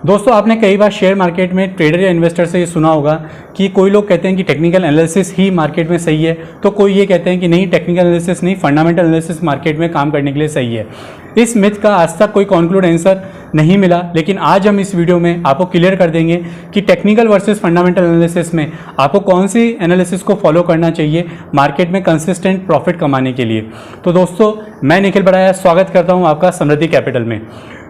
दोस्तों आपने कई बार शेयर मार्केट में ट्रेडर या इन्वेस्टर से ये सुना होगा कि कोई लोग कहते हैं कि टेक्निकल एनालिसिस ही मार्केट में सही है, तो कोई ये कहते हैं कि नहीं, टेक्निकल एनालिसिस नहीं, फंडामेंटल एनालिसिस मार्केट में काम करने के लिए सही है। इस मिथ का आज तक कोई कॉन्क्लूड आंसर नहीं मिला, लेकिन आज हम इस वीडियो में आपको क्लियर कर देंगे कि टेक्निकल वर्सेस फंडामेंटल एनालिसिस में आपको कौन सी एनालिसिस को फॉलो करना चाहिए मार्केट में कंसिस्टेंट प्रॉफिट कमाने के लिए। तो दोस्तों मैं निखिल बड़ाया स्वागत करता हूं आपका समृद्धि कैपिटल में।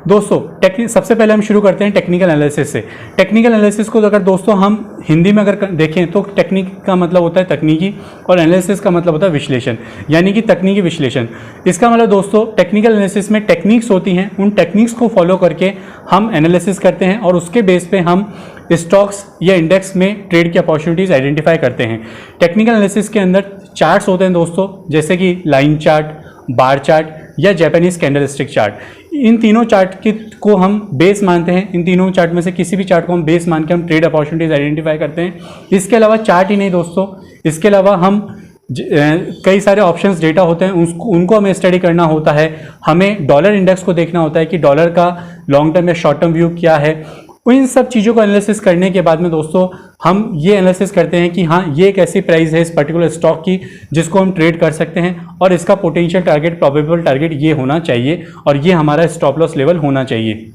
दोस्तों सबसे पहले हम शुरू करते हैं टेक्निकल एनालिसिस से। टेक्निकल एनालिसिस को अगर दोस्तों हम हिंदी में अगर देखें तो टेक्निक का मतलब होता है तकनीकी और एनालिसिस का मतलब होता है विश्लेषण, यानी कि तकनीकी विश्लेषण। इसका मतलब दोस्तों टेक्निकल एनालिसिस में टेक्निक्स होती हैं, उन टेक्निक्स को फॉलो करके हम एनालिसिस करते हैं और उसके बेस पे हम स्टॉक्स या इंडेक्स में ट्रेड की अपॉर्चुनिटीज़ आइडेंटिफाई करते हैं। टेक्निकल एनालिसिस के अंदर चार्ट्स होते हैं दोस्तों, जैसे कि लाइन चार्ट, बार चार्ट या जापानीज कैंडलस्टिक चार्ट। इन तीनों चार्ट को हम बेस मानते हैं। इन तीनों चार्ट में से किसी भी चार्ट को हम बेस मान के हम ट्रेड अपॉर्चुनिटीज आइडेंटिफाई करते हैं। इसके अलावा चार्ट ही नहीं दोस्तों, इसके अलावा हम कई सारे ऑप्शंस डेटा होते हैं, उनको हमें स्टडी करना होता है। हमें डॉलर इंडेक्स को देखना होता है कि डॉलर का लॉन्ग टर्म या शॉर्ट टर्म व्यू क्या है। इन सब चीज़ों को एनालिसिस करने के बाद में दोस्तों हम ये एनालिसिस करते हैं कि हाँ, ये एक ऐसी प्राइस है इस पर्टिकुलर स्टॉक की जिसको हम ट्रेड कर सकते हैं और इसका पोटेंशियल टारगेट, प्रोबेबल टारगेट ये होना चाहिए और ये हमारा स्टॉप लॉस लेवल होना चाहिए।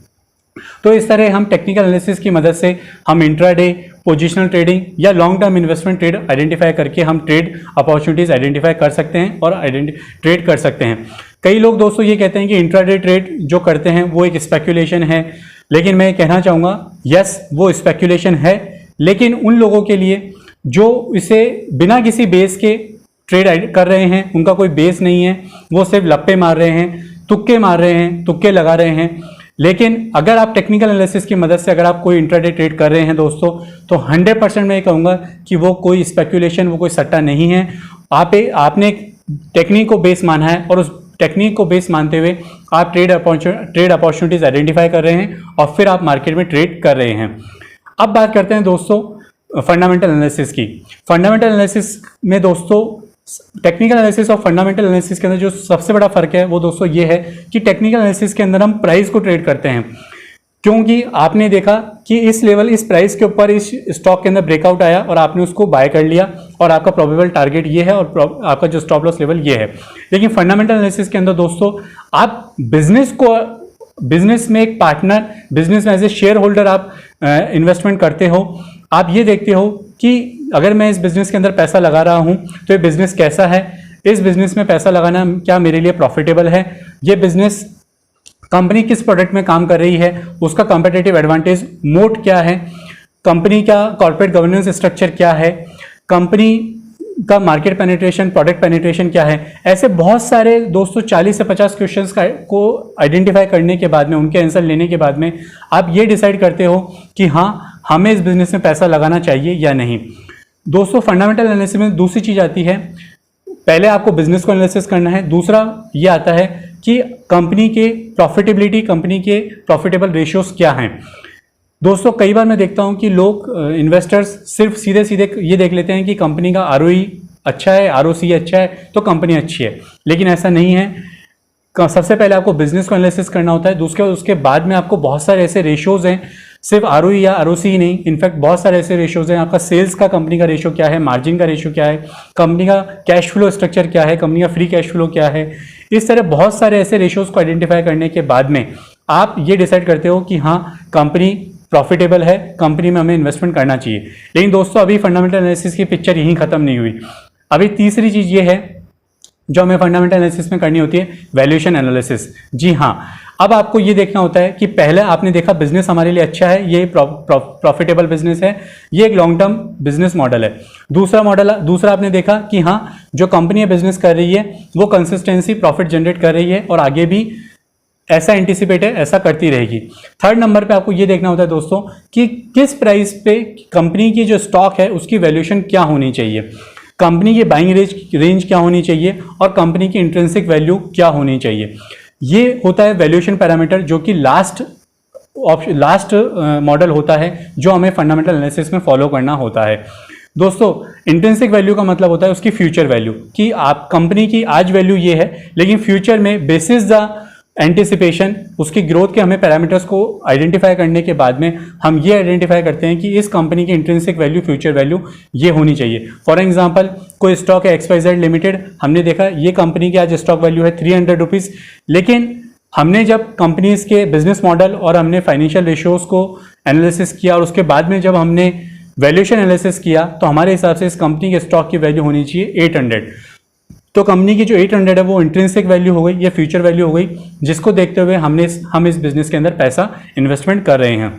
तो इस तरह हम टेक्निकल एनालिसिस की मदद से हम इंट्राडे, पोजिशनल ट्रेडिंग या long term investment trade identify करके हम ट्रेड अपॉर्चुनिटीज आइडेंटिफाई कर सकते हैं और ट्रेड कर सकते हैं। कई लोग दोस्तों ये कहते हैं कि इंट्राडे ट्रेड जो करते हैं वो एक स्पेक्यूलेशन है, लेकिन मैं कहना चाहूँगा यस, वो स्पेक्यूलेशन है, लेकिन उन लोगों के लिए जो इसे बिना किसी बेस के ट्रेड कर रहे हैं, उनका कोई बेस नहीं है, वो सिर्फ लप्पे मार रहे हैं, तुक्के मार रहे हैं, तुक्के लगा रहे हैं। लेकिन अगर आप टेक्निकल एनालिसिस की मदद से अगर आप कोई इंट्राडे ट्रेड कर रहे हैं दोस्तों, तो 100% मैं ये कहूँगा कि वो कोई स्पेक्यूलेशन, वो कोई सट्टा नहीं है। आपने टेक्निक को बेस माना है और उस टेक्निक को बेस मानते हुए आप ट्रेड अपॉर्चुनिटीज आइडेंटिफाई कर रहे हैं और फिर आप मार्केट में ट्रेड कर रहे हैं। अब बात करते हैं दोस्तों फंडामेंटल एनालिसिस की। फंडामेंटल एनालिसिस में दोस्तों टेक्निकल एनालिसिस और फंडामेंटल एनालिसिस के अंदर जो सबसे बड़ा फर्क है वो दोस्तों ये है कि टेक्निकल एनालिसिस के अंदर हम प्राइस को ट्रेड करते हैं, क्योंकि आपने देखा कि इस प्राइस के ऊपर इस स्टॉक के अंदर ब्रेकआउट आया और आपने उसको बाय कर लिया और आपका प्रोबेबल टारगेट ये है और आपका जो स्टॉप लॉस लेवल ये है। लेकिन फंडामेंटल एनालिसिस के अंदर दोस्तों आप बिजनेस में एक पार्टनर, बिजनेस में एज ए शेयर होल्डर आप इन्वेस्टमेंट करते हो। आप ये देखते हो कि अगर मैं इस बिजनेस के अंदर पैसा लगा रहा हूँ तो ये बिजनेस कैसा है, इस बिजनेस में पैसा लगाना क्या मेरे लिए प्रॉफिटेबल है, ये बिजनेस कंपनी किस प्रोडक्ट में काम कर रही है, उसका कॉम्पिटिटिव एडवांटेज मोट क्या है, कंपनी का कॉर्पोरेट गवर्नेंस स्ट्रक्चर क्या है, कंपनी का मार्केट पेनिट्रेशन, प्रोडक्ट पेनिट्रेशन क्या है। ऐसे बहुत सारे दोस्तों 40 से 50 क्वेश्चंस को आइडेंटिफाई करने के बाद में, उनके आंसर लेने के बाद में आप ये डिसाइड करते हो कि हाँ, हमें इस बिजनेस में पैसा लगाना चाहिए या नहीं। दोस्तों फंडामेंटल एनालिसिस में दूसरी चीज़ आती है, पहले आपको बिजनेस को एनालिसिस करना है, दूसरा ये आता है कि कंपनी के प्रॉफिटेबिलिटी, कंपनी के प्रॉफिटेबल रेशियोज क्या हैं। दोस्तों कई बार मैं देखता हूं कि लोग इन्वेस्टर्स सिर्फ सीधे सीधे ये देख लेते हैं कि कंपनी का आरओई अच्छा है, आरओसी अच्छा है तो कंपनी अच्छी है, लेकिन ऐसा नहीं है। सबसे पहले आपको बिजनेस को एनालिसिस करना होता है, उसके बाद में आपको बहुत सारे ऐसे रेशियोज हैं, सिर्फ आरओई या आरओसी ही नहीं, इनफैक्ट बहुत सारे ऐसे रेशियोज हैं। आपका सेल्स का कंपनी का रेशियो क्या है, मार्जिन का रेशियो क्या है, कंपनी का कैश फ्लो स्ट्रक्चर क्या है, कंपनी का फ्री कैश फ्लो क्या है। इस तरह बहुत सारे ऐसे रेशियोज को आइडेंटिफाई करने के बाद में आप ये डिसाइड करते हो कि हाँ, कंपनी प्रॉफिटेबल है, कंपनी में हमें इन्वेस्टमेंट करना चाहिए। लेकिन दोस्तों अभी फंडामेंटल एनालिसिस की पिक्चर यहीं खत्म नहीं हुई। अभी तीसरी चीज़ ये है जो हमें फंडामेंटल एनालिसिस में करनी होती है, वैल्यूएशन एनालिसिस। जी हाँ, अब आपको ये देखना होता है कि पहले आपने देखा बिजनेस हमारे लिए अच्छा है, ये प्रॉफिटेबल बिजनेस है, ये एक लॉन्ग टर्म बिजनेस मॉडल है। दूसरा आपने देखा कि हाँ, जो कंपनी बिजनेस कर रही है वो कंसिस्टेंसी प्रॉफिट जनरेट कर रही है और आगे भी ऐसा एंटिसिपेट है, ऐसा करती रहेगी। थर्ड नंबर पे आपको ये देखना होता है दोस्तों कि किस प्राइस पे कंपनी की जो स्टॉक है उसकी वैल्यूएशन क्या होनी चाहिए, कंपनी की बाइंग रेंज क्या होनी चाहिए और कंपनी की इंट्रिंसिक वैल्यू क्या होनी चाहिए। ये होता है वैल्यूएशन पैरामीटर, जो कि लास्ट मॉडल होता है जो हमें फंडामेंटल एनालिसिस में फॉलो करना होता है। दोस्तों इंट्रिंसिक वैल्यू का मतलब होता है उसकी फ्यूचर वैल्यू, कि आप कंपनी की आज वैल्यू ये है, लेकिन फ्यूचर में बेसिस द एंटिसिपेशन, उसकी ग्रोथ के हमें पैरामीटर्स को आइडेंटिफाई करने के बाद में हम ये आइडेंटिफाई करते हैं कि इस कंपनी की इंट्रिंसिक वैल्यू, फ्यूचर वैल्यू ये होनी चाहिए। फॉर एग्जांपल कोई स्टॉक है XYZ लिमिटेड, हमने देखा ये कंपनी की आज स्टॉक वैल्यू है 300 रुपीज़, लेकिन हमने जब कंपनीज के बिजनेस मॉडल और हमने फाइनेंशियल रेशियोज को एनालिसिस किया और उसके बाद में जब हमने वैल्यूएशन एनालिसिस किया तो हमारे हिसाब से इस कंपनी के स्टॉक की वैल्यू होनी चाहिए 800। तो कंपनी की जो 800 है वो इंट्रिंसिक वैल्यू हो गई, ये फ्यूचर वैल्यू हो गई, जिसको देखते हुए हम इस बिजनेस के अंदर पैसा इन्वेस्टमेंट कर रहे हैं।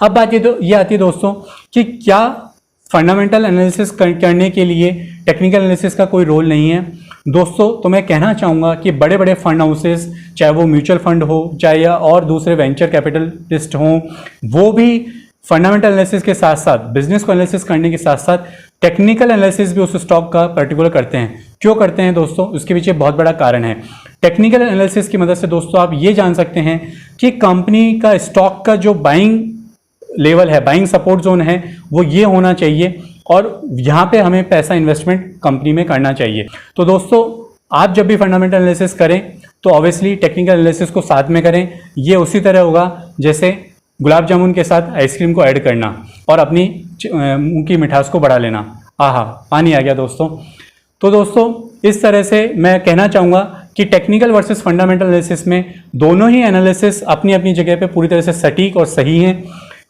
अब बात ये आती है दोस्तों कि क्या फंडामेंटल एनालिसिस करने के लिए टेक्निकल एनालिसिस का कोई रोल नहीं है। दोस्तों तो मैं कहना चाहूँगा कि बड़े बड़े फंड हाउसेस, चाहे वो म्यूचुअल फंड हो, चाहे या और दूसरे वेंचर कैपिटलिस्ट हों, वो भी फंडामेंटल एनालिसिस के साथ साथ, बिजनेस को एनालिसिस करने के साथ साथ टेक्निकल एनालिसिस भी उस स्टॉक का पर्टिकुलर करते हैं। क्यों करते हैं दोस्तों, उसके पीछे बहुत बड़ा कारण है। टेक्निकल एनालिसिस की मदद से दोस्तों आप ये जान सकते हैं कि कंपनी का स्टॉक का जो बाइंग लेवल है, बाइंग सपोर्ट जोन है, वो ये होना चाहिए और यहाँ पे हमें पैसा इन्वेस्टमेंट कंपनी में करना चाहिए। तो दोस्तों आप जब भी फंडामेंटल एनालिसिस करें तो ऑब्वियसली टेक्निकल एनालिसिस को साथ में करें। ये उसी तरह होगा जैसे गुलाब जामुन के साथ आइसक्रीम को ऐड करना और अपनी मुंह की मिठास को बढ़ा लेना। आहा, पानी आ गया दोस्तों। तो दोस्तों इस तरह से मैं कहना चाहूँगा कि टेक्निकल वर्सेस फंडामेंटल एनालिसिस में दोनों ही एनालिसिस अपनी अपनी जगह पे पूरी तरह से सटीक और सही हैं।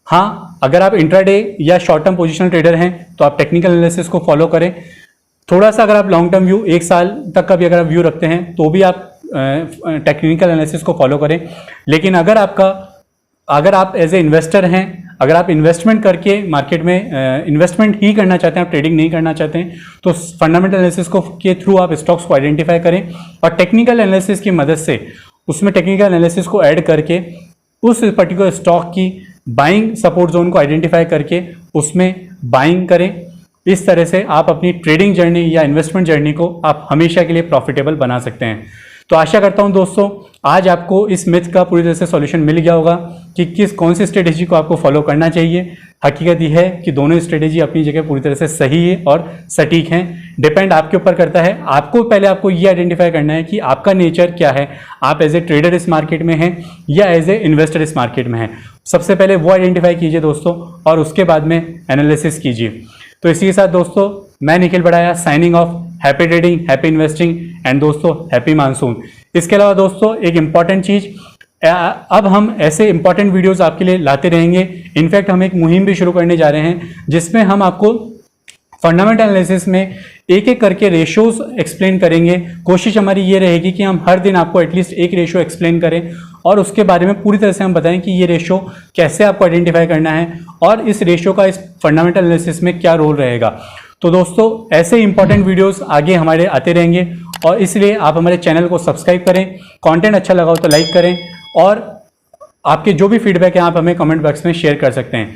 हाँ, अगर आप इंट्राडे या शॉर्ट टर्म पोजिशनल ट्रेडर हैं तो आप टेक्निकल एनालिसिस को फॉलो करें। थोड़ा सा अगर आप लॉन्ग टर्म व्यू, 1 साल तक का भी अगर आप व्यू रखते हैं तो भी आप टेक्निकल एनालिसिस को फॉलो करें। लेकिन अगर आप एज ए इन्वेस्टर हैं, अगर आप इन्वेस्टमेंट करके मार्केट में इन्वेस्टमेंट ही करना चाहते हैं, आप ट्रेडिंग नहीं करना चाहते हैं, तो फंडामेंटल एनालिसिस को के थ्रू आप स्टॉक्स को आइडेंटिफाई करें और टेक्निकल एनालिसिस की मदद से, उसमें टेक्निकल एनालिसिस को ऐड करके उस पर्टिकुलर स्टॉक की बाइंग सपोर्ट जोन को आइडेंटिफाई करके उसमें बाइंग करें। इस तरह से आप अपनी ट्रेडिंग जर्नी या इन्वेस्टमेंट जर्नी को आप हमेशा के लिए प्रॉफिटेबल बना सकते हैं। तो आशा करता हूं दोस्तों आज आपको इस मिथ का पूरी तरह से सॉल्यूशन मिल गया होगा कि कौन सी स्ट्रेटेजी को आपको फॉलो करना चाहिए। हकीकत यह है कि दोनों स्ट्रेटेजी अपनी जगह पूरी तरह से सही है और सटीक हैं। डिपेंड आपके ऊपर करता है। आपको ये आइडेंटिफाई करना है कि आपका नेचर क्या है, आप एज ए ट्रेडर इस मार्केट में हैं या एज ए इन्वेस्टर इस मार्केट में हैं। सबसे पहले वो आइडेंटिफाई कीजिए दोस्तों और उसके बाद में एनालिसिस कीजिए। तो इसी के साथ दोस्तों मैं Nikhil Badaya signing off. Happy trading, happy investing and दोस्तों हैप्पी मानसून। इसके अलावा दोस्तों एक इंपॉर्टेंट चीज, अब हम ऐसे इंपॉर्टेंट वीडियोस आपके लिए लाते रहेंगे। इनफैक्ट हम एक मुहिम भी शुरू करने जा रहे हैं जिसमें हम आपको फंडामेंटल एनालिसिस में एक एक करके रेशियोज एक्सप्लेन करेंगे। कोशिश हमारी ये रहेगी कि हम हर दिन आपको एटलीस्ट एक रेशियो एक्सप्लेन करें और उसके बारे में पूरी तरह से हम बताएं कि ये रेशियो कैसे आपको आइडेंटिफाई करना है और इस रेशियो का इस फंडामेंटल एनालिसिस में क्या रोल रहेगा। तो दोस्तों ऐसे इंपॉर्टेंट वीडियोस आगे हमारे आते रहेंगे और इसलिए आप हमारे चैनल को सब्सक्राइब करें। कंटेंट अच्छा लगा हो तो लाइक करें और आपके जो भी फीडबैक है आप हमें कमेंट बॉक्स में शेयर कर सकते हैं।